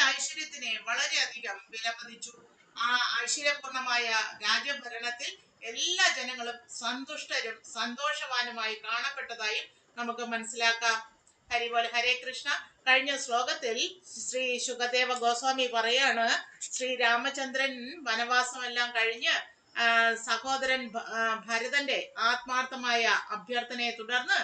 ഐശ്വര്യത്തിനെ വളരെയധികം വിലമതിച്ചു. ആ ഐശ്വര്യപൂർണമായ രാജ്യഭരണത്തിൽ എല്ലാ ജനങ്ങളും സന്തുഷ്ടരും സന്തോഷവാനുമായി കാണപ്പെട്ടതായും നമുക്ക് മനസ്സിലാക്കാം. ഹരിപോലെ ഹരേ കൃഷ്ണ. കഴിഞ്ഞ ശ്ലോകത്തിൽ ശ്രീ ശുകദേവ ഗോസ്വാമി പറയാണ്, ശ്രീ രാമചന്ദ്രൻ വനവാസമെല്ലാം കഴിഞ്ഞ് സഹോദരൻ ഭരതന്റെ ആത്മാർത്ഥമായ അഭ്യർത്ഥനയെ തുടർന്ന്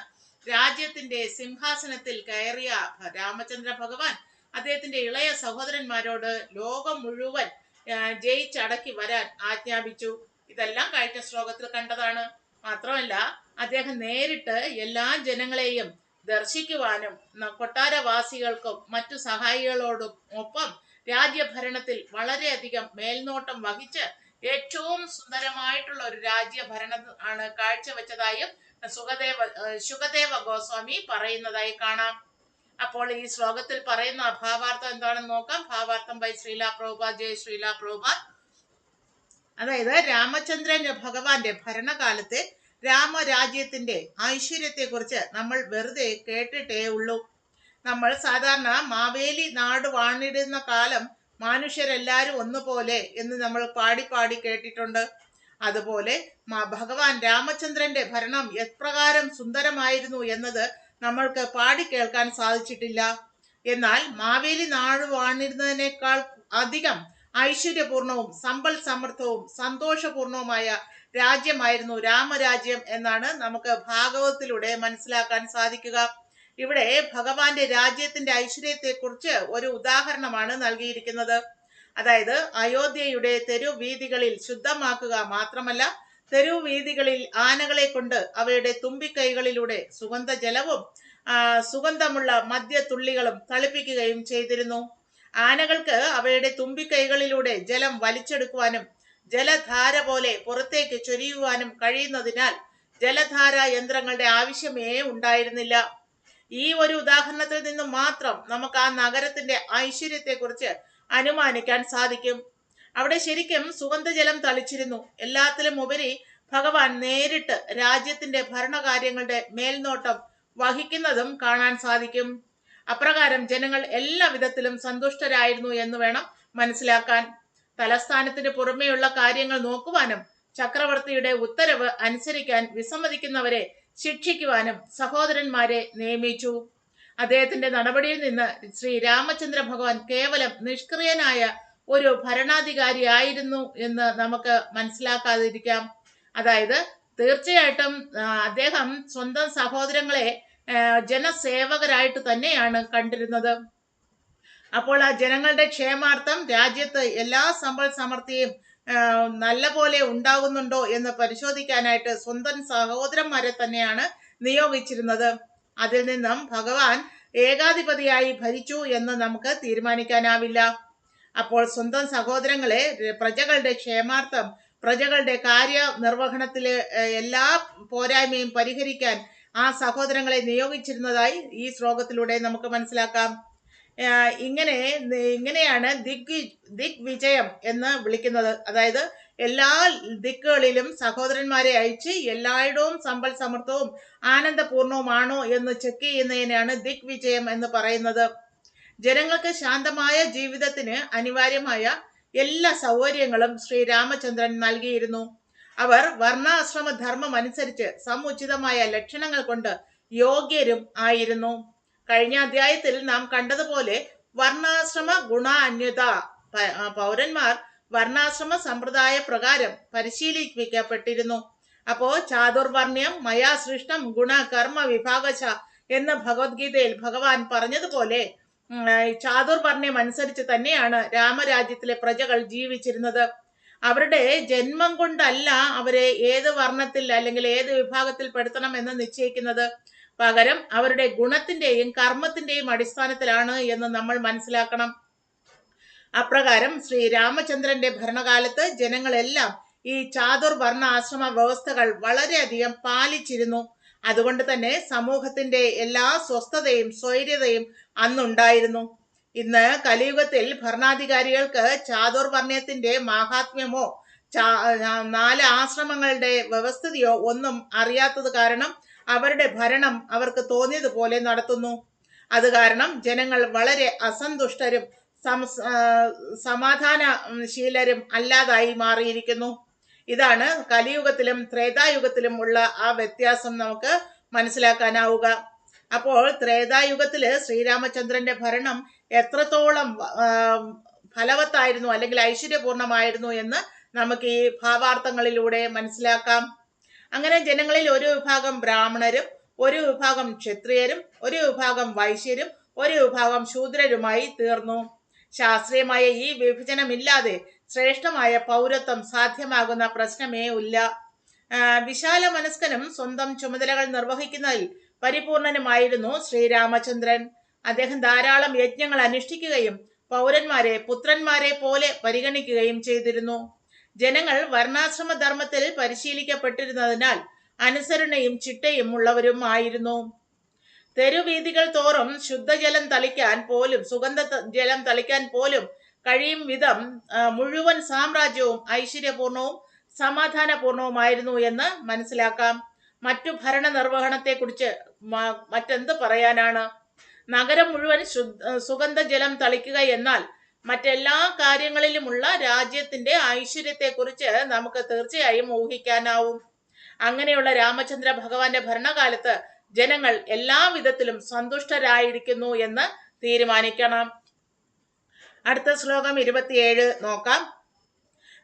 രാജ്യത്തിന്റെ സിംഹാസനത്തിൽ കയറിയ രാമചന്ദ്ര ഭഗവാൻ അദ്ദേഹത്തിന്റെ ഇളയ സഹോദരന്മാരോട് ലോകം മുഴുവൻ ജയിച്ചടക്കി വരാൻ ആജ്ഞാപിച്ചു. ഇതെല്ലാം കഴിഞ്ഞ ശ്ലോകത്തിൽ കണ്ടതാണ്. മാത്രമല്ല, അദ്ദേഹം നേരിട്ട് എല്ലാ ജനങ്ങളെയും ദർശിക്കുവാനും കൊട്ടാരവാസികൾക്കും മറ്റു സഹായികളോടും ഒപ്പം രാജ്യഭരണത്തിൽ വളരെയധികം മേൽനോട്ടം വഹിച്ച് ഏറ്റവും സുന്ദരമായിട്ടുള്ള ഒരു രാജ്യഭരണം ആണ് കാഴ്ചവെച്ചതായും ശുകദേവ ഗോസ്വാമി പറയുന്നതായി കാണാം. അപ്പോൾ ഈ ശ്ലോകത്തിൽ പറയുന്ന ഭാവാർത്ഥം എന്താണെന്ന് നോക്കാം. ഭാവാർത്ഥം ബൈ ശ്രീല പ്രഭുപാദ്. ജയ് ശ്രീല പ്രഭുപാദ്. അതായത് രാമചന്ദ്രൻ ഭഗവാന്റെ ഭരണകാലത്തെ രാമരാജ്യത്തിന്റെ ഐശ്വര്യത്തെ കുറിച്ച് നമ്മൾ വെറുതെ കേട്ടിട്ടേ ഉള്ളൂ. നമ്മൾ സാധാരണ മാവേലി നാട് വാണിടുന്ന കാലം മനുഷ്യരെല്ലാരും ഒന്നുപോലെ എന്ന് നമ്മൾ പാടി പാടി കേട്ടിട്ടുണ്ട്. അതുപോലെ ഭഗവാൻ രാമചന്ദ്രന്റെ ഭരണം എപ്രകാരം സുന്ദരമായിരുന്നു എന്നത് നമ്മൾക്ക് പാടി കേൾക്കാൻ സാധിച്ചിട്ടില്ല. എന്നാൽ മാവേലി നാട് വാണിരുന്നതിനേക്കാൾ അധികം ഐശ്വര്യപൂർണവും സമ്പൽ സമൃദ്ധവും സന്തോഷപൂർണവുമായ രാജ്യമായിരുന്നു രാമരാജ്യം എന്നാണ് നമുക്ക് ഭാഗവതത്തിലൂടെ മനസ്സിലാക്കാൻ സാധിക്കുക. ഇവിടെ ഭഗവാന്റെ രാജ്യത്തിന്റെ ഐശ്വര്യത്തെക്കുറിച്ച് ഒരു ഉദാഹരണമാണ് നൽകിയിരിക്കുന്നത്. അതായത് അയോധ്യയുടെ തെരുവീഥികളിൽ ശുദ്ധമാക്കുക മാത്രമല്ല, തെരുവീഥികളിൽ ആനകളെ കൊണ്ട് അവയുടെ തുമ്പിക്കൈകളിലൂടെ സുഗന്ധജലവും സുഗന്ധമുള്ള മദ്യത്തുള്ളികളും തളിപ്പിക്കുകയും ചെയ്തിരുന്നു. ആനകൾക്ക് അവയുടെ തുമ്പിക്കൈകളിലൂടെ ജലം വലിച്ചെടുക്കുവാനും ജലധാര പോലെ പുറത്തേക്ക് ചൊരിയുവാനും കഴിയുന്നതിനാൽ ജലധാര യന്ത്രങ്ങളുടെ ആവശ്യമേ ഉണ്ടായിരുന്നില്ല. ഈ ഒരു ഉദാഹരണത്തിൽ നിന്നും മാത്രം നമുക്ക് ആ നഗരത്തിന്റെ ഐശ്വര്യത്തെക്കുറിച്ച് അനുമാനിക്കാൻ സാധിക്കും. അവിടെ ശരിക്കും സുഗന്ധജലം തളിച്ചിരുന്നു. എല്ലാത്തിലും ഉപരി ഭഗവാൻ നേരിട്ട് രാജ്യത്തിന്റെ ഭരണകാര്യങ്ങളുടെ മേൽനോട്ടം വഹിക്കുന്നതും കാണാൻ സാധിക്കും. അപ്രകാരം ജനങ്ങൾ എല്ലാ വിധത്തിലും സന്തുഷ്ടരായിരുന്നു എന്ന് വേണം മനസ്സിലാക്കാൻ. തലസ്ഥാനത്തിന് പുറമെയുള്ള കാര്യങ്ങൾ നോക്കുവാനും ചക്രവർത്തിയുടെ ഉത്തരവ് അനുസരിക്കാൻ വിസമ്മതിക്കുന്നവരെ ശിക്ഷിക്കുവാനും സഹോദരന്മാരെ നിയമിച്ചു. അദ്ദേഹത്തിന്റെ നടപടിയിൽ നിന്ന് ശ്രീ രാമചന്ദ്ര ഭഗവാൻ കേവലം നിഷ്ക്രിയനായ ഒരു ഭരണാധികാരിയായിരുന്നു എന്ന് നമുക്ക് മനസ്സിലാക്കാതിരിക്കാം. അതായത് തീർച്ചയായിട്ടും അദ്ദേഹം സ്വന്തം സഹോദരങ്ങളെ ജനസേവകരായിട്ട് തന്നെയാണ് കണ്ടിരുന്നത്. അപ്പോൾ ആ ജനങ്ങളുടെ ക്ഷേമാർത്ഥം രാജ്യത്ത് എല്ലാ സമ്പൽ സമൃദ്ധിയും നല്ല പോലെ ഉണ്ടാകുന്നുണ്ടോ എന്ന് പരിശോധിക്കാനായിട്ട് സ്വന്തം സഹോദരന്മാരെ തന്നെയാണ് നിയോഗിച്ചിരുന്നത്. അതിൽ നിന്നും ഭഗവാൻ ഏകാധിപതിയായി ഭരിച്ചു എന്ന് നമുക്ക് തീരുമാനിക്കാനാവില്ല. അപ്പോൾ സ്വന്തം സഹോദരങ്ങളെ പ്രജകളുടെ ക്ഷേമാർത്ഥം, പ്രജകളുടെ കാര്യനിർവഹണത്തിലെ എല്ലാ പോരായ്മയും പരിഹരിക്കാൻ ആ സഹോദരങ്ങളെ നിയോഗിച്ചിരുന്നതായി ഈ ശ്ലോകത്തിലൂടെ നമുക്ക് മനസ്സിലാക്കാം. ഇങ്ങനെയാണ് ദിഗ്വിജയം എന്ന് വിളിക്കുന്നത്. അതായത് എല്ലാ ദിക്കുകളിലും സഹോദരന്മാരെ അയച്ച് എല്ലായിടവും സമ്പൽ സമൃദ്ധവും ആനന്ദപൂർണവുമാണോ എന്ന് ചെക്ക് ചെയ്യുന്നതിനാണ് ദിഗ്വിജയം എന്ന് പറയുന്നത്. ജനങ്ങൾക്ക് ശാന്തമായ ജീവിതത്തിന് അനിവാര്യമായ എല്ലാ സൗകര്യങ്ങളും ശ്രീരാമചന്ദ്രൻ നൽകിയിരുന്നു. അവർ വർണ്ണാശ്രമ ധർമ്മം അനുസരിച്ച് സമുചിതമായ ലക്ഷണങ്ങൾ കൊണ്ട് യോഗ്യരും ആയിരുന്നു. കഴിഞ്ഞ അധ്യായത്തിൽ നാം കണ്ടതുപോലെ വർണ്ണാശ്രമ ഗുണാന്യത പൗരന്മാർ വർണ്ണാശ്രമ സമ്പ്രദായ പ്രകാരം പരിശീലിപ്പിക്കപ്പെട്ടിരുന്നു. അപ്പോ ചാതുർവർണ്ണ്യം മയാ സൃഷ്ടം ഗുണ കർമ്മ വിഭാഗശ എന്ന് ഭഗവത്ഗീതയിൽ ഭഗവാൻ പറഞ്ഞതുപോലെ ചാതുർവർണ്ണ്യം അനുസരിച്ച് തന്നെയാണ് രാമരാജ്യത്തിലെ പ്രജകൾ ജീവിച്ചിരുന്നത്. അവരുടെ ജന്മം കൊണ്ടല്ല അവരെ ഏത് വർണ്ണത്തിൽ അല്ലെങ്കിൽ ഏത് വിഭാഗത്തിൽ പെടുത്തണം എന്ന് നിശ്ചയിക്കുന്നത്. പകരം അവരുടെ ഗുണത്തിന്റെയും കർമ്മത്തിന്റെയും അടിസ്ഥാനത്തിലാണ് എന്ന് നമ്മൾ മനസ്സിലാക്കണം. അപ്രകാരം ശ്രീ രാമചന്ദ്രന്റെ ഭരണകാലത്ത് ജനങ്ങളെല്ലാം ഈ ചാതുർവർണ്ണ ആശ്രമ വ്യവസ്ഥകൾ വളരെയധികം പാലിച്ചിരുന്നു. അതുകൊണ്ട് തന്നെ സമൂഹത്തിന്റെ എല്ലാ സ്വസ്ഥതയും സ്വൈര്യതയും അന്നുണ്ടായിരുന്നു. ഇന്ന് കലിയുഗത്തിൽ ഭരണാധികാരികൾക്ക് ചാതുർവർണ്ണയത്തിന്റെ മാഹാത്മ്യമോ 4 ആശ്രമങ്ങളുടെ വ്യവസ്ഥിതിയോ ഒന്നും അറിയാത്തത് കാരണം അവരുടെ ഭരണം അവർക്ക് തോന്നിയതുപോലെ നടത്തുന്നു. അത് കാരണം ജനങ്ങൾ വളരെ അസന്തുഷ്ടരും സമാധാനശീലരും അല്ലാതായി മാറിയിരിക്കുന്നു. ഇതാണ് കലിയുഗത്തിലും ത്രേതായുഗത്തിലും ഉള്ള ആ വ്യത്യാസം നമുക്ക് മനസ്സിലാക്കാനാവുക. അപ്പോൾ ത്രേതായുഗത്തില് ശ്രീരാമചന്ദ്രന്റെ ഭരണം എത്രത്തോളം ഫലവത്തായിരുന്നു അല്ലെങ്കിൽ ഐശ്വര്യപൂർണമായിരുന്നു എന്ന് നമുക്ക് ഈ ഭാവാർത്ഥങ്ങളിലൂടെ മനസ്സിലാക്കാം. അങ്ങനെ ജനങ്ങളിൽ ഒരു വിഭാഗം ബ്രാഹ്മണരും, ഒരു വിഭാഗം ക്ഷത്രിയരും, ഒരു വിഭാഗം വൈശ്യരും, ഒരു വിഭാഗം ശൂദ്രരുമായി തീർന്നു. ശാസ്ത്രീയമായ ഈ വിഭജനമില്ലാതെ ശ്രേഷ്ഠമായ പൗരത്വം സാധ്യമാകുന്ന പ്രശ്നമേ ഇല്ല. വിശാല മനസ്കനും സ്വന്തം ചുമതലകൾ നിർവഹിക്കുന്നതിൽ പരിപൂർണനുമായിരുന്നു ശ്രീരാമചന്ദ്രൻ. അദ്ദേഹം ധാരാളം യജ്ഞങ്ങൾ അനുഷ്ഠിക്കുകയും പൗരന്മാരെ പുത്രന്മാരെ പോലെ പരിഗണിക്കുകയും ചെയ്തിരുന്നു. ജനങ്ങൾ വർണ്ണാശ്രമ ധർമ്മത്തിൽ പരിശീലിക്കപ്പെട്ടിരുന്നതിനാൽ അനുസരണയും ചിട്ടയും ഉള്ളവരും ആയിരുന്നു. തെരുവീതികൾ തോറും ശുദ്ധജലം തളിക്കാൻ പോലും സുഗന്ധ ജലം തളിക്കാൻ പോലും കഴിയും വിധം മുഴുവൻ സാമ്രാജ്യവും ഐശ്വര്യപൂർണവും സമാധാനപൂർണവുമായിരുന്നു എന്ന് മനസ്സിലാക്കാം. മറ്റു ഭരണ നിർവഹണത്തെക്കുറിച്ച് മറ്റെന്ത് പറയാനാണ്? നഗരം മുഴുവൻ സുഗന്ധ ജലം തളിക്കുക എന്നാൽ മറ്റെല്ലാ കാര്യങ്ങളിലുമുള്ള രാജ്യത്തിന്റെ ഐശ്വര്യത്തെക്കുറിച്ച് നമുക്ക് തീർച്ചയായും ഊഹിക്കാനാവും. അങ്ങനെയുള്ള രാമചന്ദ്ര ഭഗവാന്റെ ഭരണകാലത്ത് ജനങ്ങൾ എല്ലാ വിധത്തിലും സന്തുഷ്ടരായിരിക്കുന്നു എന്ന് തീരുമാനിക്കണം. അടുത്ത ശ്ലോകം 27 നോക്കാം.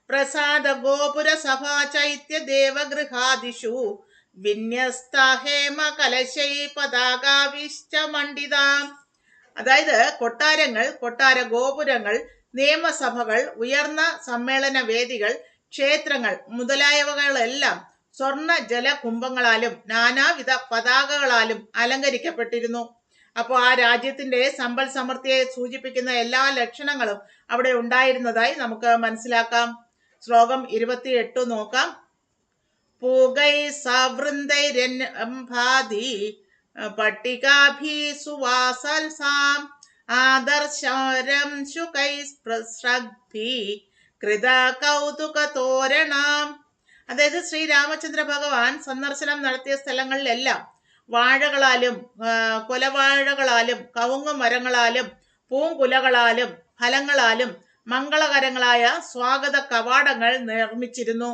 പ്രസാദ ഗോപുര സഭാ ചൈത്യ ദേവഗൃഹാദിഷു വിന്യസ്ത ഹേമ കലശൈ പതാകാവിശ്ച മണ്ഡിതാം. അതായത് കൊട്ടാരങ്ങൾ, കൊട്ടാര ഗോപുരങ്ങൾ, നിയമസഭകൾ, ഉയർന്ന സമ്മേളന വേദികൾ, ക്ഷേത്രങ്ങൾ മുതലായവകളെല്ലാം സ്വർണ്ണ ജലകുംഭങ്ങളാലും നാനാവിധ പതാകകളാലും അലങ്കരിക്കപ്പെട്ടിരുന്നു. അപ്പോൾ ആ രാജ്യത്തിന്റെ സമ്പൽ സമൃദ്ധിയെ സൂചിപ്പിക്കുന്ന എല്ലാ ലക്ഷണങ്ങളും അവിടെ ഉണ്ടായിരുന്നതായി നമുക്ക് മനസ്സിലാക്കാം. ശ്ലോകം 28 നോക്കാം. പൂഗൈ സവൃന്ദൈരംഭാതി പട്ടികാഭി സുവാസൽസാം ആദർശരം ശുകൈസ്പ്രസ്രഗ്ഭി കൃത കൗതുക തോരണാം. അതായത് ശ്രീരാമചന്ദ്ര ഭഗവാൻ സന്ദർശനം നടത്തിയ സ്ഥലങ്ങളിലെല്ലാം വാഴകളാലും കൊലവാഴകളാലും കവുങ്ങു മരങ്ങളാലും പൂങ്കുലകളാലും ഫലങ്ങളാലും മംഗളകരങ്ങളായ സ്വാഗത കവാടങ്ങൾ നിർമ്മിച്ചിരുന്നു.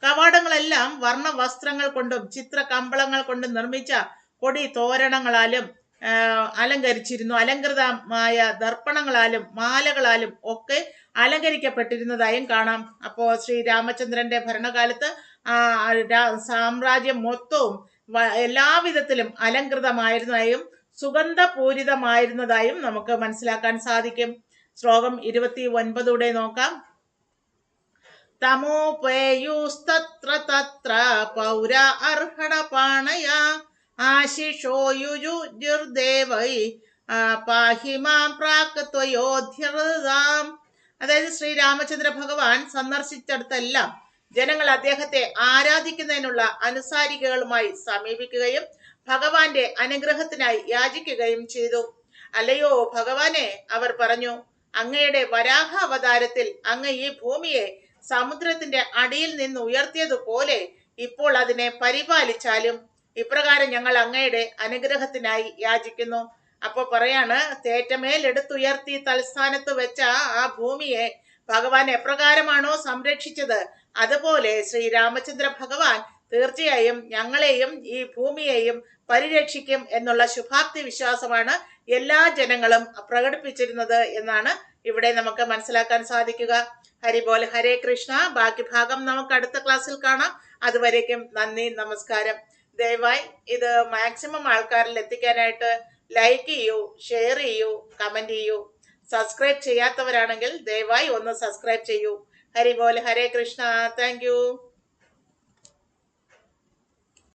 കവാടങ്ങളെല്ലാം വർണ്ണ വസ്ത്രങ്ങൾ കൊണ്ടും ചിത്ര കമ്പളങ്ങൾ കൊണ്ടും നിർമ്മിച്ച കൊടി തോരണങ്ങളാലും അലങ്കരിച്ചിരുന്നു. അലങ്കൃതമായ ദർപ്പണങ്ങളാലും മാലകളാലും ഒക്കെ അലങ്കരിക്കപ്പെട്ടിരുന്നതായും കാണാം. അപ്പോൾ ശ്രീരാമചന്ദ്രന്റെ ഭരണകാലത്ത് സാമ്രാജ്യം മൊത്തവും എല്ലാവിധത്തിലും അലങ്കൃതമായിരുന്നതായും സുഗന്ധപൂരിതമായിരുന്നതായും നമുക്ക് മനസ്സിലാക്കാൻ സാധിക്കും. ശ്ലോകം 29 നോക്കാം. തമോപേയുസ്തത്ര തത്ര പൗര അർഹണ പാണയ ആശിഷോ യുജുർദേവൈ പാഹിമാം പ്രാക് ത്വയോധ്യതാം. അതായത് ശ്രീരാമചന്ദ്ര ഭഗവാൻ സന്ദർശിച്ചിടത്തെല്ലാം ജനങ്ങൾ അദ്ദേഹത്തെ ആരാധിക്കുന്നതിനുള്ള അനുസാരികളുമായി സമീപിക്കുകയും ഭഗവാന്റെ അനുഗ്രഹത്തിനായി യാചിക്കുകയും ചെയ്തു. അല്ലയോ ഭഗവാനെ, അവർ പറഞ്ഞു, അങ്ങയുടെ വരാഹ അവതാരത്തിൽ അങ്ങ് ഈ ഭൂമിയെ സമുദ്രത്തിന്റെ അടിയിൽ നിന്ന് ഉയർത്തിയതുപോലെ ഇപ്പോൾ അതിനെ പരിപാലിച്ചാലും. ഇപ്രകാരം ഞങ്ങൾ അങ്ങയുടെ അനുഗ്രഹത്തിനായി യാചിക്കുന്നു. അപ്പൊ പറയാണ്, തേറ്റമേൽ എടുത്തുയർത്തി തൽസ്ഥാനത്ത് വെച്ച ആ ഭൂമിയെ ഭഗവാൻ എപ്രകാരമാണോ സംരക്ഷിച്ചത്, അതുപോലെ ശ്രീരാമചന്ദ്ര ഭഗവാൻ തീർച്ചയായും ഞങ്ങളെയും ഈ ഭൂമിയെയും പരിരക്ഷിക്കും എന്നുള്ള ശുഭാപ്തി വിശ്വാസമാണ് എല്ലാ ജനങ്ങളും പ്രകടിപ്പിച്ചിരുന്നത് എന്നാണ് ഇവിടെ നമുക്ക് മനസ്സിലാക്കാൻ സാധിക്കുക. ഹരിബോൽ, ഹരേ കൃഷ്ണ. ബാക്കി ഭാഗം നമുക്ക് അടുത്ത ക്ലാസ്സിൽ കാണാം. അതുവരേക്കും നന്ദി, നമസ്കാരം. ദയവായി ഇത് മാക്സിമം ആൾക്കാരിൽ എത്തിക്കാനായിട്ട് ലൈക്ക് ചെയ്യൂ, ഷെയർ ചെയ്യൂ, കമന്റ് ചെയ്യൂ. സബ്സ്ക്രൈബ് ചെയ്യാത്തവരാണെങ്കിൽ ദയവായി ഒന്ന് സബ്സ്ക്രൈബ് ചെയ്യൂ. ഹരിബോൽ, ഹരേ കൃഷ്ണ. Thank U.